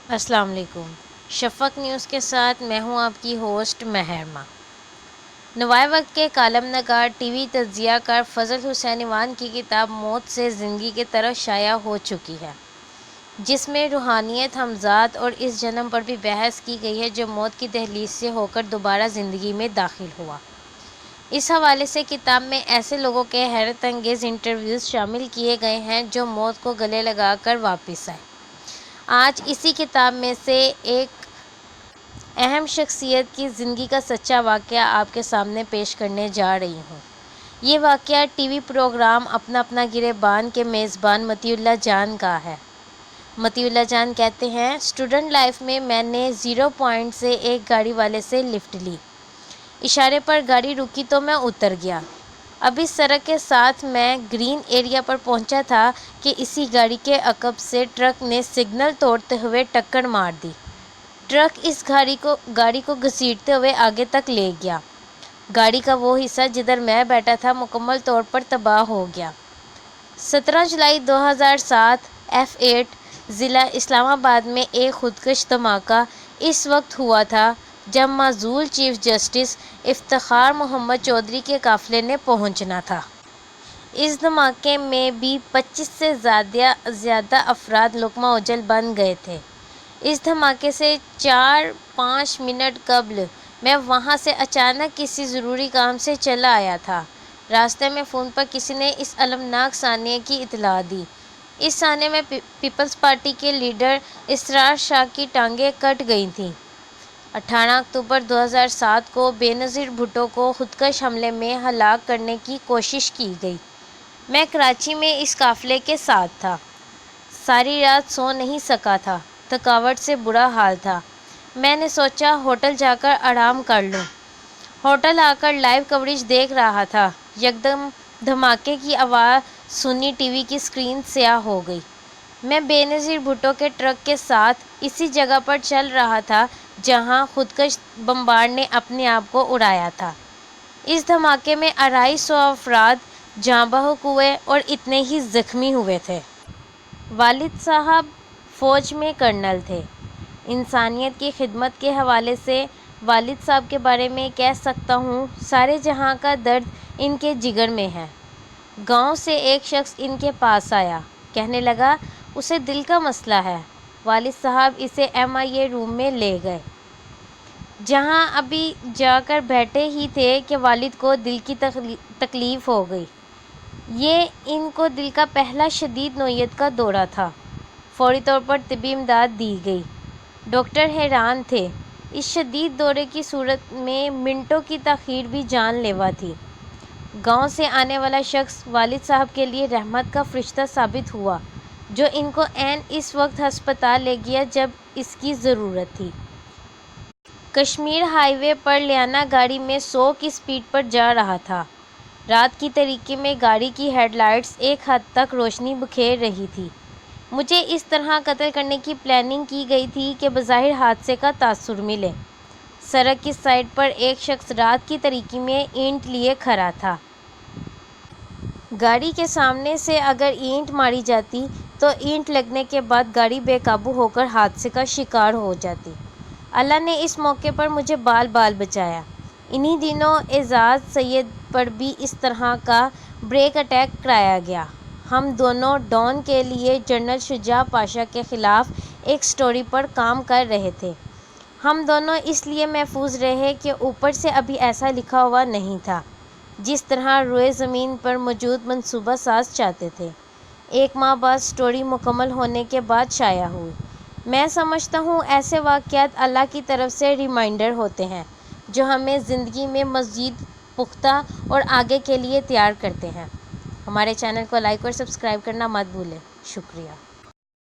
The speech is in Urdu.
السلام علیکم۔ شفق نیوز کے ساتھ میں ہوں آپ کی ہوسٹ مہرما۔ نوائے وقت کے کالم نگار ٹی وی تجزیہ کار فضل حسین ایوان کی کتاب موت سے زندگی کی طرف شائع ہو چکی ہے، جس میں روحانیت، ہمذات اور اس جنم پر بھی بحث کی گئی ہے جو موت کی دہلیز سے ہو کر دوبارہ زندگی میں داخل ہوا۔ اس حوالے سے کتاب میں ایسے لوگوں کے حیرت انگیز انٹرویوز شامل کیے گئے ہیں جو موت کو گلے لگا کر واپس آئے۔ آج اسی کتاب میں سے ایک اہم شخصیت کی زندگی کا سچا واقعہ آپ کے سامنے پیش کرنے جا رہی ہوں۔ یہ واقعہ ٹی وی پروگرام اپنا اپنا گریبان کے میزبان مطیع اللہ جان کا ہے۔ مطیع اللہ جان کہتے ہیں، اسٹوڈنٹ لائف میں میں نے 0 پوائنٹ سے ایک گاڑی والے سے لفٹ لی۔ اشارے پر گاڑی رکی تو میں اتر گیا۔ اب اس سڑک کے ساتھ میں گرین ایریا پر پہنچا تھا کہ اسی گاڑی کے عقب سے ٹرک نے سگنل توڑتے ہوئے ٹکر مار دی۔ ٹرک اس گاڑی کو گھسیٹتے ہوئے آگے تک لے گیا۔ گاڑی کا وہ حصہ جدھر میں بیٹھا تھا مکمل طور پر تباہ ہو گیا۔ 17 جولائی 2007 F8 ضلع اسلام آباد میں ایک خودکش دھماکہ اس وقت ہوا تھا جب معزول چیف جسٹس افتخار محمد چودھری کے قافلے نے پہنچنا تھا۔ اس دھماکے میں بھی 25 سے زیادہ افراد لقمہ اجل بن گئے تھے۔ اس دھماکے سے 4-5 منٹ قبل میں وہاں سے اچانک کسی ضروری کام سے چلا آیا تھا۔ راستے میں فون پر کسی نے اس المناک سانحے کی اطلاع دی۔ اس سانحے میں پیپلز پارٹی کے لیڈر اسرار شاہ کی ٹانگیں کٹ گئی تھیں۔ 18 اکتوبر 2007 کو بے نظیر بھٹو کو خودکش حملے میں ہلاک کرنے کی کوشش کی گئی۔ میں کراچی میں اس قافلے کے ساتھ تھا۔ ساری رات سو نہیں سکا تھا، تھکاوٹ سے برا حال تھا۔ میں نے سوچا ہوٹل جا کر آرام کر لوں۔ ہوٹل آ کر لائیو کوریج دیکھ رہا تھا، یکدم دھماکے کی آواز سنی ٹی وی کی اسکرین سیاہ ہو گئی۔ میں بے نظیر بھٹو کے ٹرک کے ساتھ اسی جگہ پر چل رہا تھا جہاں خودکش بمبار نے اپنے آپ کو اڑایا تھا۔ اس دھماکے میں 250 افراد جاں بحق ہوئے اور اتنے ہی زخمی ہوئے تھے۔ والد صاحب فوج میں کرنل تھے۔ انسانیت کی خدمت کے حوالے سے والد صاحب کے بارے میں کہہ سکتا ہوں، سارے جہاں کا درد ان کے جگر میں ہے۔ گاؤں سے ایک شخص ان کے پاس آیا، کہنے لگا اسے دل کا مسئلہ ہے۔ والد صاحب اسے MIA روم میں لے گئے، جہاں ابھی جا کر بیٹھے ہی تھے کہ والد کو دل کی تکلیف ہو گئی۔ یہ ان کو دل کا پہلا شدید نوعیت کا دورہ تھا۔ فوری طور پر طبی امداد دی گئی۔ ڈاکٹر حیران تھے، اس شدید دورے کی صورت میں منٹوں کی تاخیر بھی جان لیوا تھی۔ گاؤں سے آنے والا شخص والد صاحب کے لیے رحمت کا فرشتہ ثابت ہوا، جو ان کو عین اس وقت ہسپتال لے گیا جب اس کی ضرورت تھی۔ کشمیر ہائی وے پر لیانا گاڑی میں 100 کی سپیڈ پر جا رہا تھا۔ رات کی تاریکی میں گاڑی کی ہیڈ لائٹس ایک حد تک روشنی بکھیر رہی تھی۔ مجھے اس طرح قتل کرنے کی پلاننگ کی گئی تھی کہ بظاہر حادثے کا تاثر ملے۔ سڑک کی سائڈ پر ایک شخص رات کی تاریکی میں اینٹ لیے کھڑا تھا۔ گاڑی کے سامنے سے اگر اینٹ ماری جاتی تو اینٹ لگنے کے بعد گاڑی بے قابو ہو کر حادثے کا شکار ہو جاتی۔ اللہ نے اس موقع پر مجھے بال بچایا۔ انہی دنوں اعجاز سید پر بھی اس طرح کا بریک اٹیک کرایا گیا۔ ہم دونوں ڈان کے لیے جنرل شجاع پاشا کے خلاف ایک سٹوری پر کام کر رہے تھے۔ ہم دونوں اس لیے محفوظ رہے کہ اوپر سے ابھی ایسا لکھا ہوا نہیں تھا جس طرح روئے زمین پر موجود منصوبہ ساز چاہتے تھے۔ 1 ماہ بعد سٹوری مکمل ہونے کے بعد شائع ہوئی۔ میں سمجھتا ہوں ایسے واقعات اللہ کی طرف سے ریمائنڈر ہوتے ہیں جو ہمیں زندگی میں مزید پختہ اور آگے کے لیے تیار کرتے ہیں۔ ہمارے چینل کو لائک اور سبسکرائب کرنا مت بھولیں۔ شکریہ۔